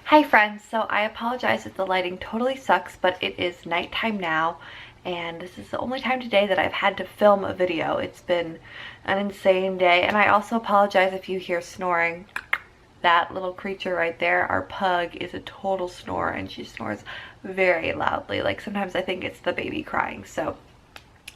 Hi friends, so I apologize if the lighting totally sucks, but it is nighttime now and this is the only time today that I've had to film a video. It's been an insane day, and I also apologize if you hear snoring. That little creature right there, our pug, is a total snorer and she snores very loudly. Like sometimes I think it's the baby crying, so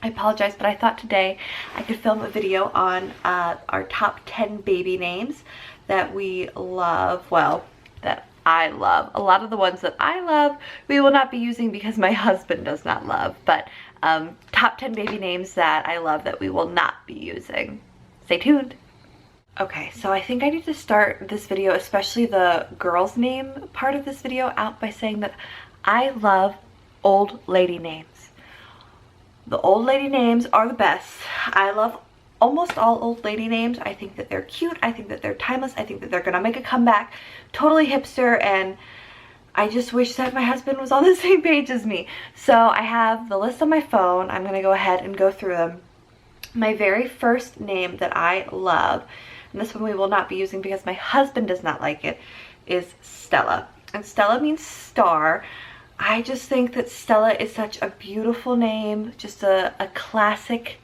I apologize, but I thought today I could film a video on our top 10 baby names that we love, well, that I love. A lot of the ones that I love we will not be using because my husband does not love, but top 10 baby names that I love that we will not be using. Stay tuned. Okay, so I think I need to start this video, especially the girl's name part of this video, out by saying that I love old lady names. The old lady names are the best. I love almost all old lady names. I think that they're cute. I think that they're timeless. I think that they're gonna make a comeback. Totally hipster, and I just wish that my husband was on the same page as me. So I have the list on my phone. I'm gonna go ahead and go through them. My very first name that I love, and this one we will not be using because my husband does not like it, is Stella. And Stella means star. I just think that Stella is such a beautiful name, just a classic,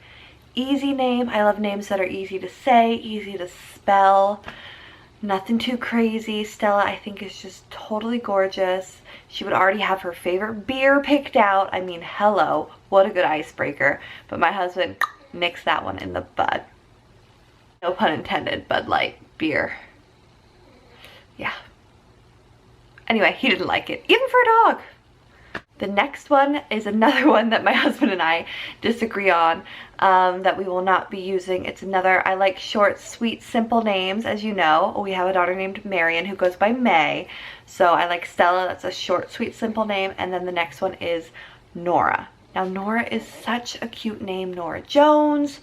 easy name. I love names that are easy to say, easy to spell, nothing too crazy. Stella, I think, is just totally gorgeous. She would already have her favorite beer picked out. I mean, hello, what a good icebreaker. But my husband nixed that one in the bud. No pun intended, Bud Light beer. Yeah. Anyway, he didn't like it, even for a dog. The next one is another one that my husband and I disagree on, that we will not be using. It's another, I like short, sweet, simple names. As you know, we have a daughter named Marion who goes by May. So I like Stella, that's a short, sweet, simple name. And then the next one is Nora. Now Nora is such a cute name. Nora Jones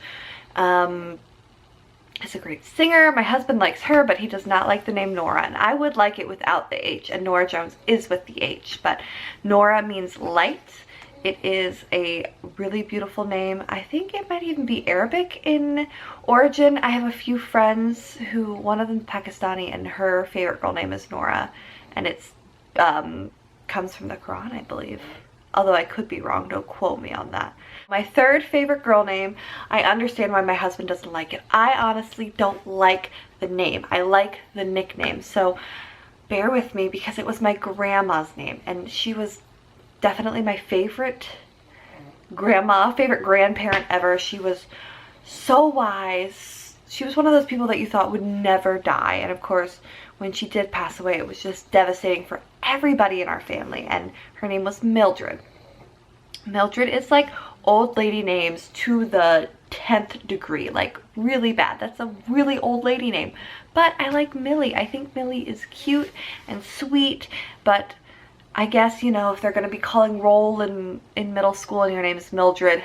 is a great singer. My husband likes her, but he does not like the name Nora, and I would like it without the H, and Nora Jones is with the H. But Nora means light. It is a really beautiful name. I think it might even be Arabic in origin. I have a few friends who, one of them is Pakistani, and her favorite girl name is Nora, and it's comes from the Quran, I believe. Although I could be wrong, don't quote me on that. My third favorite girl name, I understand why my husband doesn't like it. I honestly don't like the name. I like the nickname. So bear with me because it was my grandma's name, and she was definitely my favorite grandparent ever. She was so wise. She was one of those people that you thought would never die. And of course, when she did pass away, it was just devastating for everybody in our family. And her name was Mildred. Mildred is like old lady names to the 10th degree, like really bad. That's a really old lady name. But I like Millie. I think Millie is cute and sweet, but I guess, you know, if they're going to be calling roll in middle school and your name is Mildred,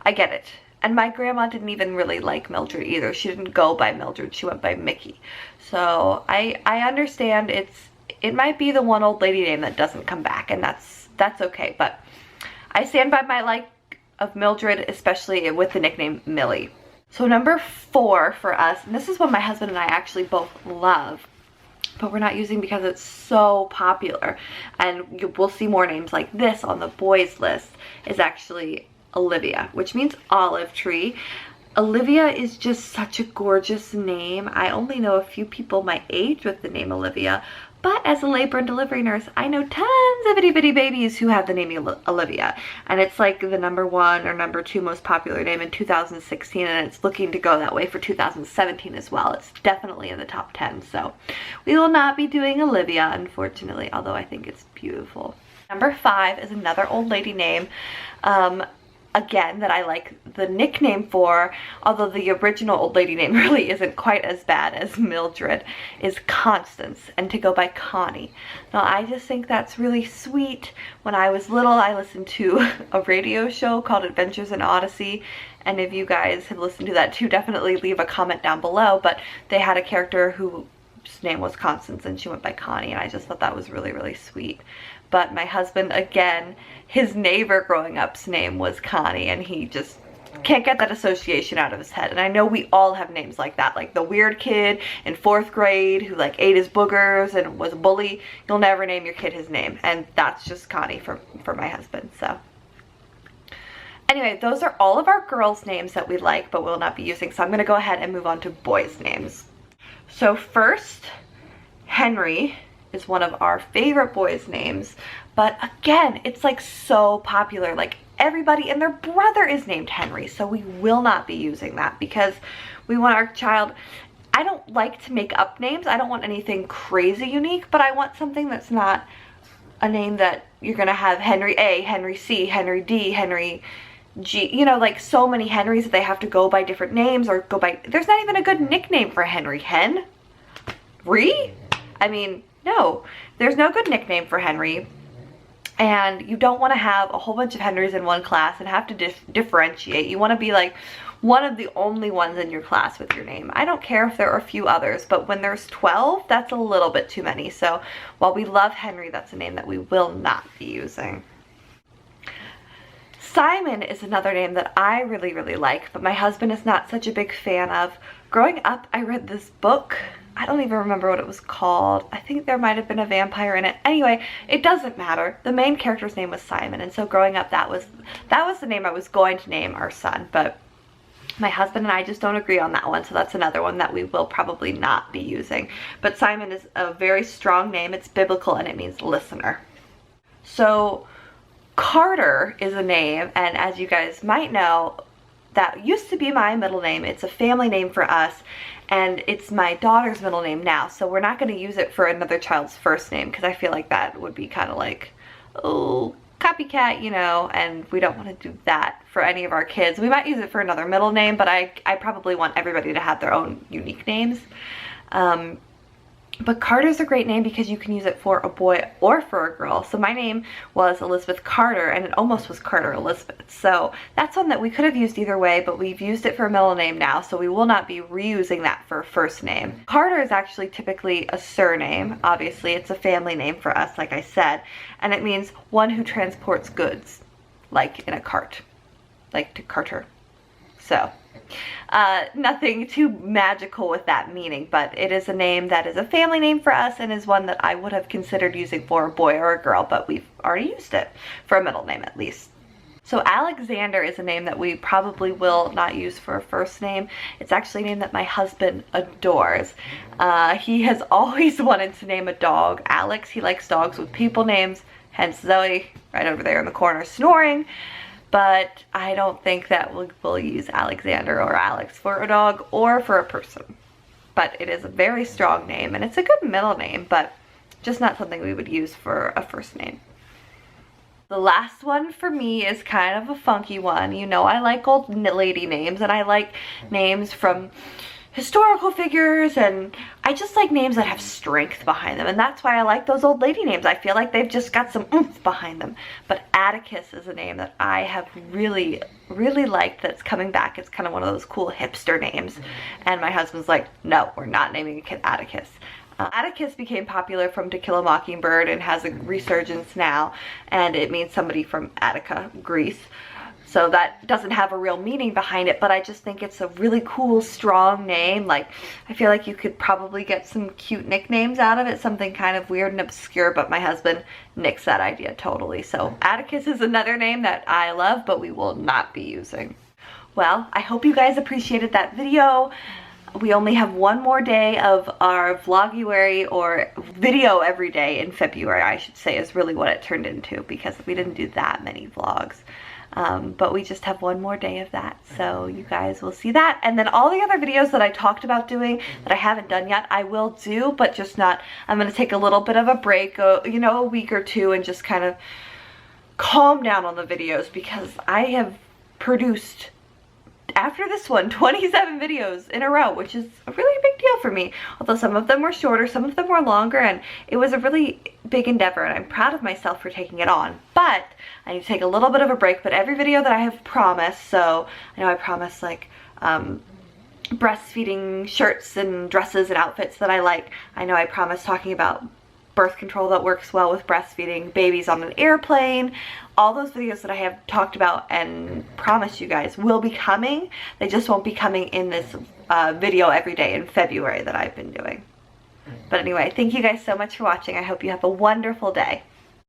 I get it. And my grandma didn't even really like Mildred either. She didn't go by Mildred. She went by Mickey. So I understand it might be the one old lady name that doesn't come back, and that's okay. But I stand by my like of Mildred, especially with the nickname Millie. So number 4 for us, and this is one my husband and I actually both love, but we're not using because it's so popular, and we'll see more names like this on the boys list, is actually Olivia, which means olive tree. Olivia is just such a gorgeous name. I only know a few people my age with the name Olivia, but as a labor and delivery nurse, I know tons of itty bitty babies who have the name Olivia, and it's like the #1 or #2 most popular name in 2016, and it's looking to go that way for 2017 as well. It's definitely in the top 10, so we will not be doing Olivia, unfortunately, although I think it's beautiful. Number 5 is another old lady name. Again, that I like the nickname for, although the original old lady name really isn't quite as bad as Mildred, is Constance, and to go by Connie. Now, I just think that's really sweet. When I was little, I listened to a radio show called Adventures in Odyssey, and if you guys have listened to that too, definitely leave a comment down below, but they had a character whose name was Constance, and she went by Connie, and I just thought that was really, really sweet. But my husband, again, his neighbor growing up's name was Connie, and he just can't get that association out of his head. And I know we all have names like that, like the weird kid in 4th grade who like ate his boogers and was a bully. You'll never name your kid his name, and that's just Connie for my husband. So anyway, those are all of our girls' names that we like but will not be using. So I'm gonna go ahead and move on to boys' names. So first, Henry is one of our favorite boys' names, but again, it's like so popular. Like everybody and their brother is named Henry, so we will not be using that because we want our child. I don't like to make up names. I don't want anything crazy unique, but I want something that's not a name that you're gonna have Henry A, Henry C, Henry D, Henry G, you know, like so many Henrys that they have to go by different names or go by, there's not even a good nickname for Henry. Henry? I mean, no, there's no good nickname for Henry. And you don't want to have a whole bunch of Henrys in one class and have to differentiate. You want to be like one of the only ones in your class with your name. I don't care if there are a few others, but when there's 12, that's a little bit too many. So while we love Henry, that's a name that we will not be using. Simon is another name that I really, really like, but my husband is not such a big fan of. Growing up, I read this book. I don't even remember what it was called. I think there might have been a vampire in it. Anyway, it doesn't matter. The main character's name was Simon, and so growing up, that was the name I was going to name our son, but my husband and I just don't agree on that one, so that's another one that we will probably not be using. But Simon is a very strong name. It's biblical, and it means listener. So Carter is a name, and as you guys might know, that used to be my middle name. It's a family name for us, and it's my daughter's middle name now, so we're not going to use it for another child's first name because I feel like that would be kind of like, oh, copycat, you know, and we don't want to do that for any of our kids. We might use it for another middle name, but I probably want everybody to have their own unique names. But Carter's a great name because you can use it for a boy or for a girl. So my name was Elizabeth Carter, and it almost was Carter Elizabeth. So that's one that we could have used either way, but we've used it for a middle name now, so we will not be reusing that for a first name. Carter is actually typically a surname. Obviously, it's a family name for us, like I said, and it means one who transports goods, like in a cart, like to carter. So nothing too magical with that meaning, but it is a name that is a family name for us and is one that I would have considered using for a boy or a girl, but we've already used it for a middle name at least. So Alexander is a name that we probably will not use for a first name. It's actually a name that my husband adores. He has always wanted to name a dog Alex. He likes dogs with people names, hence Zoe right over there in the corner snoring. But I don't think that we'll use Alexander or Alex for a dog or for a person. But it is a very strong name, and it's a good middle name, but just not something we would use for a first name. The last one for me is kind of a funky one. You know, I like old lady names, and I like names from historical figures, and I just like names that have strength behind them, and that's why I like those old lady names. I feel like they've just got some oomph behind them. But Atticus is a name that I have really, really liked that's coming back. It's kind of one of those cool hipster names, and my husband's like, no, we're not naming a kid Atticus. Atticus became popular from To Kill a Mockingbird and has a resurgence now, and it means somebody from Attica, Greece. So that doesn't have a real meaning behind it, but I just think it's a really cool, strong name. Like, I feel like you could probably get some cute nicknames out of it, something kind of weird and obscure, but my husband nixed that idea totally. So Atticus is another name that I love, but we will not be using. Well, I hope you guys appreciated that video. We only have one more day of our vloguary, or video every day in February, I should say, is really what it turned into, because we didn't do that many vlogs. But we just have one more day of that, so you guys will see that. And then all the other videos that I talked about doing that I haven't done yet, I will do, but just not, I'm going to take a little bit of a break, you know, a week or two, and just kind of calm down on the videos, because I have produced, after this one, 27 videos in a row, which is a really big deal for me. Although some of them were shorter, some of them were longer, and it was a really big endeavor, and I'm proud of myself for taking it on. But I need to take a little bit of a break, but every video that I have promised, so I know I promised like breastfeeding shirts and dresses and outfits that I like. I know I promised talking about birth control that works well with breastfeeding, babies on an airplane. All those videos that I have talked about and promised you guys will be coming. They just won't be coming in this video every day in February that I've been doing. But anyway, thank you guys so much for watching. I hope you have a wonderful day.